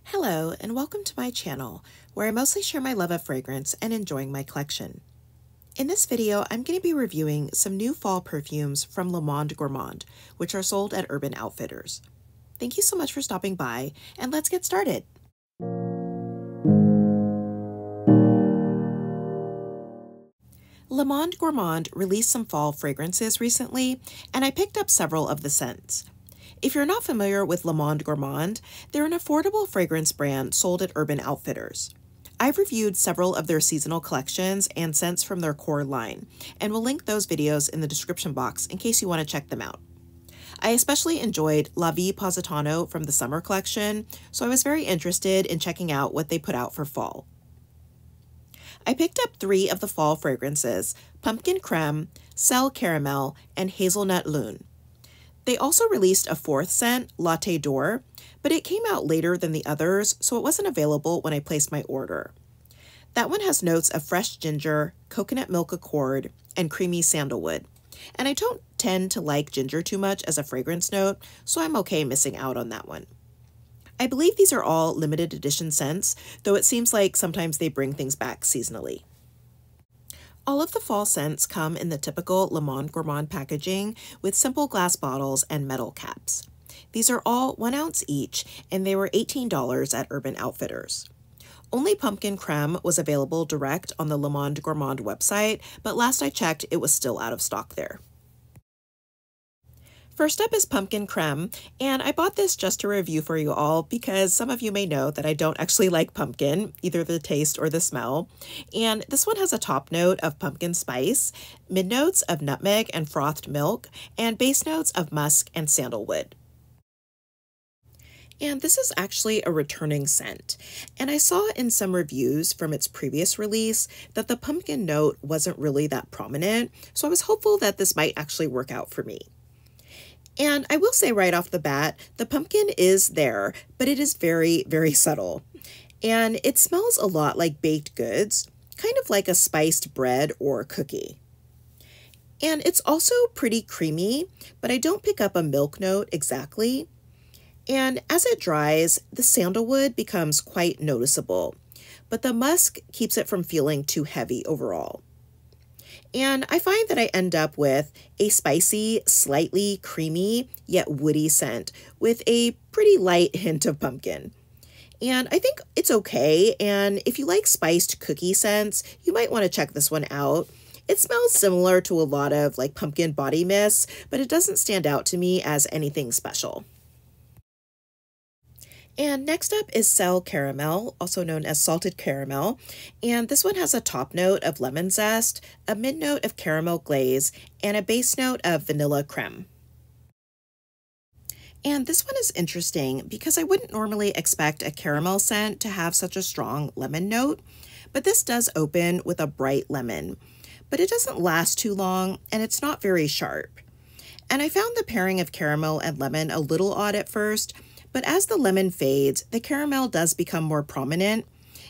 Hello, and welcome to my channel, where I mostly share my love of fragrance and enjoying my collection. In this video, I'm going to be reviewing some new fall perfumes from Monde Gourmand, which are sold at Urban Outfitters. Thank you so much for stopping by, and let's get started. Monde Gourmand released some fall fragrances recently, and I picked up several of the scents. If you're not familiar with Monde Gourmand, they're an affordable fragrance brand sold at Urban Outfitters. I've reviewed several of their seasonal collections and scents from their core line, and will link those videos in the description box in case you want to check them out. I especially enjoyed La Vie Positano from the summer collection, so I was very interested in checking out what they put out for fall. I picked up 3 of the fall fragrances: Pumpkin Crème, Celle Caramel, and Hazelnut Lune. They also released a 4th scent, Latte d'Or, but it came out later than the others, so it wasn't available when I placed my order. That one has notes of fresh ginger, coconut milk accord, and creamy sandalwood. And I don't tend to like ginger too much as a fragrance note, so I'm okay missing out on that one. I believe these are all limited edition scents, though it seems like sometimes they bring things back seasonally. All of the fall scents come in the typical Monde Gourmand packaging with simple glass bottles and metal caps. These are all 1 ounce each, and they were $18 at Urban Outfitters. Only Pumpkin Crème was available direct on the Monde Gourmand website, but last I checked, it was still out of stock there. First up is Pumpkin Crème, and I bought this just to review for you all because some of you may know that I don't actually like pumpkin, either the taste or the smell. And this one has a top note of pumpkin spice, mid notes of nutmeg and frothed milk, and base notes of musk and sandalwood. And this is actually a returning scent. And I saw in some reviews from its previous release that the pumpkin note wasn't really that prominent, so I was hopeful that this might actually work out for me. And I will say right off the bat, the pumpkin is there, but it is very, very subtle. And it smells a lot like baked goods, kind of like a spiced bread or cookie. And it's also pretty creamy, but I don't pick up a milk note exactly. And as it dries, the sandalwood becomes quite noticeable, but the musk keeps it from feeling too heavy overall. And I find that I end up with a spicy, slightly creamy, yet woody scent with a pretty light hint of pumpkin. And I think it's okay, and if you like spiced cookie scents, you might want to check this one out. It smells similar to a lot of like pumpkin body mists, but it doesn't stand out to me as anything special. And next up is Celle Caramel, also known as salted caramel, and this one has a top note of lemon zest, a mid note of caramel glaze, and a base note of vanilla creme. And this one is interesting because I wouldn't normally expect a caramel scent to have such a strong lemon note, but this does open with a bright lemon, but it doesn't last too long and it's not very sharp. And I found the pairing of caramel and lemon a little odd at first, but as the lemon fades, the caramel does become more prominent,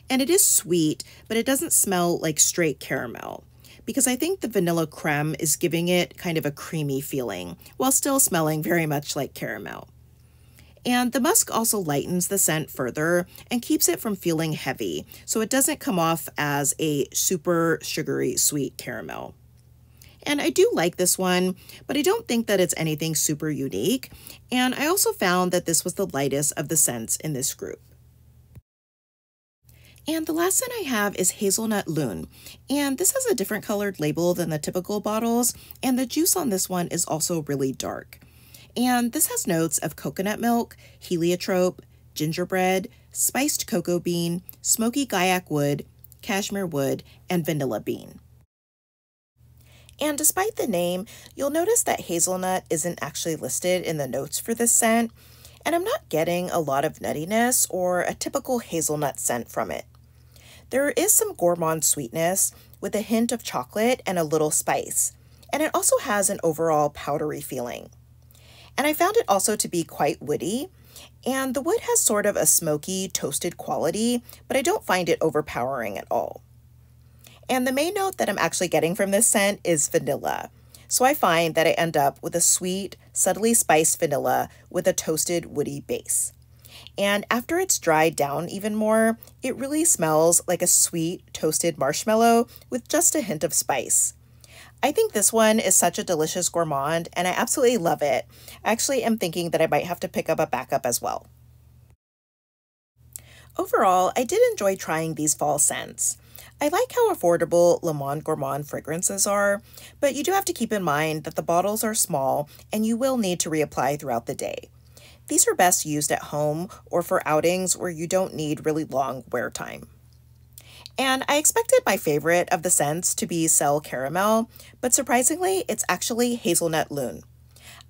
and it is sweet, but it doesn't smell like straight caramel, because I think the vanilla creme is giving it kind of a creamy feeling, while still smelling very much like caramel. And the musk also lightens the scent further and keeps it from feeling heavy, so it doesn't come off as a super sugary sweet caramel. And I do like this one, but I don't think that it's anything super unique. And I also found that this was the lightest of the scents in this group. And the last scent I have is Hazelnut Lune. And this has a different colored label than the typical bottles. And the juice on this one is also really dark. And this has notes of coconut milk, heliotrope, gingerbread, spiced cocoa bean, smoky guaiac wood, cashmere wood, and vanilla bean. And despite the name, you'll notice that hazelnut isn't actually listed in the notes for this scent, and I'm not getting a lot of nuttiness or a typical hazelnut scent from it. There is some gourmand sweetness with a hint of chocolate and a little spice, and it also has an overall powdery feeling. And I found it also to be quite woody, and the wood has sort of a smoky, toasted quality, but I don't find it overpowering at all. And the main note that I'm actually getting from this scent is vanilla. So I find that I end up with a sweet, subtly spiced vanilla with a toasted woody base. And after it's dried down even more, it really smells like a sweet toasted marshmallow with just a hint of spice. I think this one is such a delicious gourmand and I absolutely love it. I actually am thinking that I might have to pick up a backup as well. Overall, I did enjoy trying these fall scents. I like how affordable Le Monde Gourmand fragrances are, but you do have to keep in mind that the bottles are small and you will need to reapply throughout the day. These are best used at home or for outings where you don't need really long wear time. And I expected my favorite of the scents to be Cell Caramel, but surprisingly, it's actually Hazelnut Lune.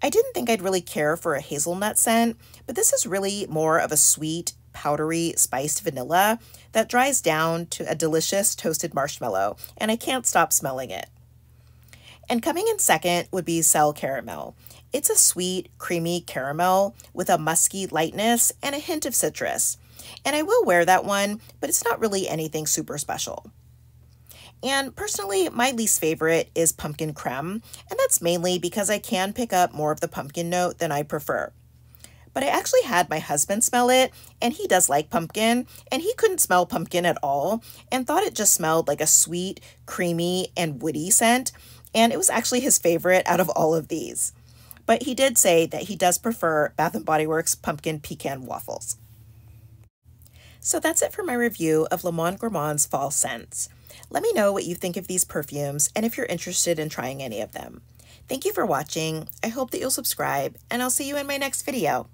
I didn't think I'd really care for a hazelnut scent, but this is really more of a sweet, powdery, spiced vanilla that dries down to a delicious toasted marshmallow, and I can't stop smelling it. And coming in second would be Cell Caramel. It's a sweet, creamy caramel with a musky lightness and a hint of citrus. And I will wear that one, but it's not really anything super special. And personally, my least favorite is Pumpkin Crème, and that's mainly because I can pick up more of the pumpkin note than I prefer. But I actually had my husband smell it, and he does like pumpkin, and he couldn't smell pumpkin at all, and thought it just smelled like a sweet, creamy, and woody scent, and it was actually his favorite out of all of these. But he did say that he does prefer Bath & Body Works Pumpkin Pecan Waffles. So that's it for my review of Le Monde Gourmand's fall scents. Let me know what you think of these perfumes and if you're interested in trying any of them. Thank you for watching. I hope that you'll subscribe, and I'll see you in my next video.